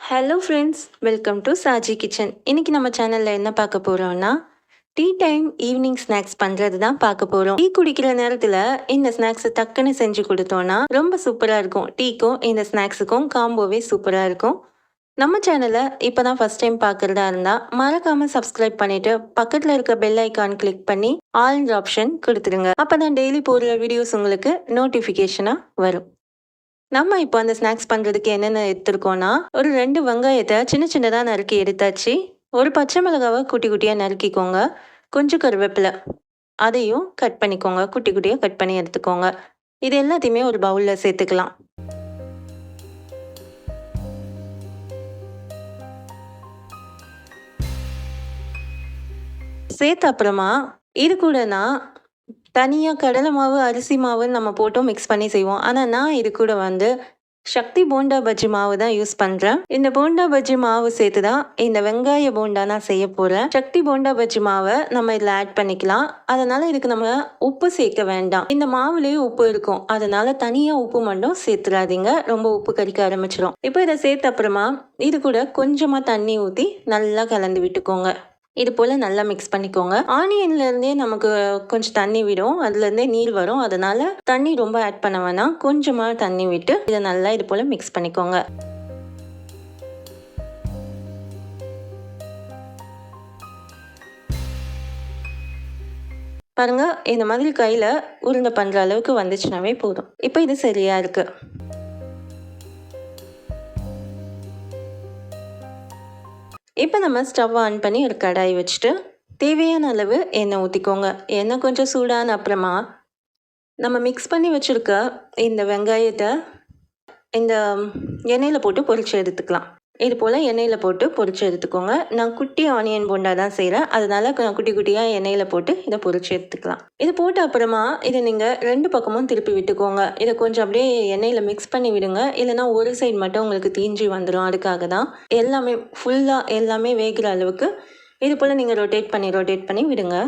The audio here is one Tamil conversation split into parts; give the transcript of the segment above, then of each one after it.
Hello friends, welcome to Saji kitchen. இன்றைக்கி நம்ம சேனலில் என்ன பார்க்க போகிறோம்னா, டீ டைம் ஈவினிங் ஸ்நாக்ஸ் பண்ணுறது தான் பார்க்க போகிறோம். டீ குடிக்கிற நேரத்தில் இந்த ஸ்நாக்ஸை டக்குன்னு செஞ்சு கொடுத்தோன்னா ரொம்ப சூப்பராக இருக்கும். டீக்கும் இந்த ஸ்நாக்ஸுக்கும் காம்போவே சூப்பராக இருக்கும். நம்ம சேனலை இப்போ தான் ஃபஸ்ட் டைம் பார்க்குறதா இருந்தால் மறக்காமல் சப்ஸ்கிரைப் பண்ணிவிட்டு பக்கத்தில் இருக்க பெல் ஐக்கான் கிளிக் பண்ணி ஆல்ன்ற ஆப்ஷன் கொடுத்துருங்க. அப்போ தான் டெய்லி போடுற வீடியோஸ் உங்களுக்கு நோட்டிஃபிகேஷனாக வரும். நம்ம இப்போ அந்த ஸ்நாக்ஸ் பண்ணுறதுக்கு என்னென்ன எடுத்துருக்கோன்னா, ஒரு 2 வெங்காயத்தை சின்ன சின்னதாக நறுக்கி எடுத்தாச்சு. ஒரு பச்சை மிளகாவை குட்டி குட்டியாக நறுக்கிக்கோங்க. கொஞ்சம் கருவேப்பிலை அதையும் கட் பண்ணிக்கோங்க. குட்டி குட்டியாக கட் பண்ணி எடுத்துக்கோங்க. இது எல்லாத்தையுமே ஒரு பவுலில் சேர்த்துக்கலாம். சேர்த்த அப்புறமா இது கூட நான் தனியாக கடலை மாவு, அரிசி மாவுன்னு நம்ம போட்டும் மிக்ஸ் பண்ணி செய்வோம். ஆனால் நான் இது கூட சக்தி போண்டா பஜ்ஜி மாவு தான் யூஸ் பண்ணுறேன். இந்த போண்டா பஜ்ஜி மாவு சேர்த்து தான் இந்த வெங்காய போண்டா நான் செய்ய போகிறேன். சக்தி போண்டா பஜ்ஜி மாவை நம்ம இதில் ஆட் பண்ணிக்கலாம். அதனால் இதுக்கு நம்ம உப்பு சேர்க்க வேண்டாம். இந்த மாவுலேயே உப்பு இருக்கும். அதனால் தனியாக உப்பு மட்டும் சேர்த்துடாதீங்க. ரொம்ப உப்பு கறிக்க ஆரம்பிச்சிடும். இப்போ இதை சேர்த்த அப்புறமா இது கூட கொஞ்சமாக தண்ணி ஊற்றி நல்லா கலந்து விட்டுக்கோங்க. இது போல் நல்லா மிக்ஸ் பண்ணிக்கோங்க. ஆனியன்லேருந்தே நமக்கு கொஞ்சம் தண்ணி விடும், அதுலேருந்தே நீர் வரும். அதனால் தண்ணி ரொம்ப ஆட் பண்ண வேணாம். கொஞ்சமாக தண்ணி விட்டு இதை நல்லா இது போல் மிக்ஸ் பண்ணிக்கோங்க. பாருங்க, இந்த மாதிரி கையில் உருண்டை பண்ணுற அளவுக்கு வந்துச்சுனாவே போதும். இப்போ இது சரியாக இருக்குது. இப்போ நம்ம ஸ்டவ் ஆன் பண்ணி ஒரு கடாய் வச்சுட்டு தேவையான அளவு எண்ணெய் ஊற்றிக்கோங்க. எண்ணெய் கொஞ்சம் சூடான அப்புறமா நம்ம மிக்ஸ் பண்ணி வச்சுருக்க இந்த வெங்காயத்தை இந்த எண்ணெயில் போட்டு பொரிச்சு எடுத்துக்கலாம். இது போல் எண்ணெயில் போட்டு பொரிச்சு எடுத்துக்கோங்க. நான் குட்டி ஆனியன் போண்டா தான் செய்கிறேன். அதனால் நான் குட்டி குட்டியாக எண்ணெயில் போட்டு இதை பொரிச்சு எடுத்துக்கலாம். இது போட்ட அப்புறமா இதை நீங்கள் 2 பக்கமும் திருப்பி விட்டுக்கோங்க. இதை கொஞ்சம் அப்படியே எண்ணெயில் மிக்ஸ் பண்ணி விடுங்க. இல்லைனா ஒரு சைடு மட்டும் உங்களுக்கு தீஞ்சி வந்துடும். அதுக்காக தான் எல்லாமே ஃபுல்லாக எல்லாமே வேகிற அளவுக்கு இது போல் நீங்கள் ரொட்டேட் பண்ணி விடுங்க.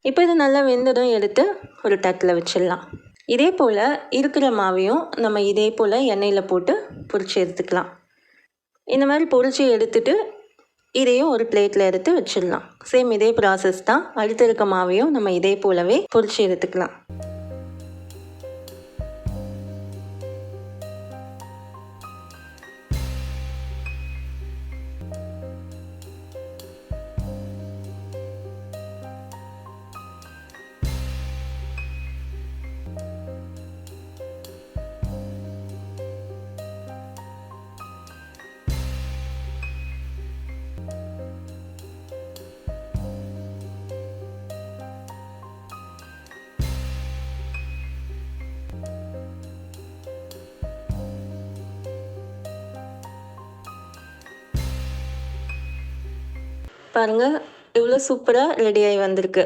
இப்போ இது நல்லா வெந்ததும் எடுத்து ஒரு தட்டில் வச்சிடலாம். இதே போல் இருக்கிற மாவையும் நம்ம இதே போல் எண்ணெயில் போட்டு பொரிச்சு எடுத்துக்கலாம். இந்த மாதிரி பொரிச்சு எடுத்துட்டு இதையும் ஒரு பிளேட்டில் எடுத்து வச்சிடலாம். சேம் இதே ப்ராசஸ் தான். அடுத்து இருக்க மாவையும் நம்ம இதே போலவே பொரிச்சு எடுத்துக்கலாம். பாருங்கள், இவ்வளோ சூப்பராக ரெடியாகி வந்திருக்கு.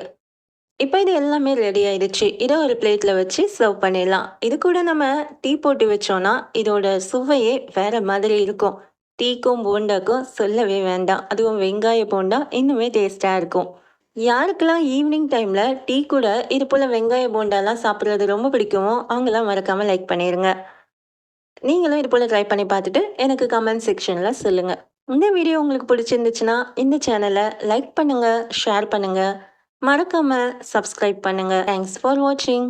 இப்போ இது எல்லாமே ரெடி ஆயிடுச்சு. இதை ஒரு பிளேட்டில் வச்சு சர்வ் பண்ணிடலாம். இது கூட நம்ம டீ போட்டு வச்சோன்னா இதோட சுவையே வேறு மாதிரி இருக்கும். டீக்கும் போண்டாக்கும் சொல்லவே வேண்டாம். அதுவும் வெங்காய போண்டா இன்னுமே டேஸ்ட்டாக இருக்கும். யாருக்கெல்லாம் ஈவினிங் டைமில் டீ கூட இது போல் வெங்காய போண்டாலாம் சாப்பிட்றது ரொம்ப பிடிக்குமோ அவங்களாம் மறக்காமல் லைக் பண்ணிடுங்க. நீங்களும் இது போல் ட்ரை பண்ணி பார்த்துட்டு எனக்கு கமெண்ட் செக்ஷனில் சொல்லுங்கள். இந்த வீடியோ உங்களுக்கு பிடிச்சிருந்துச்சுன்னா இந்த சேனலை லைக் பண்ணுங்கள், ஷேர் பண்ணுங்கள், மறக்காமல் சப்ஸ்கிரைப் பண்ணுங்கள். தேங்க்ஸ் ஃபார் வாட்சிங்.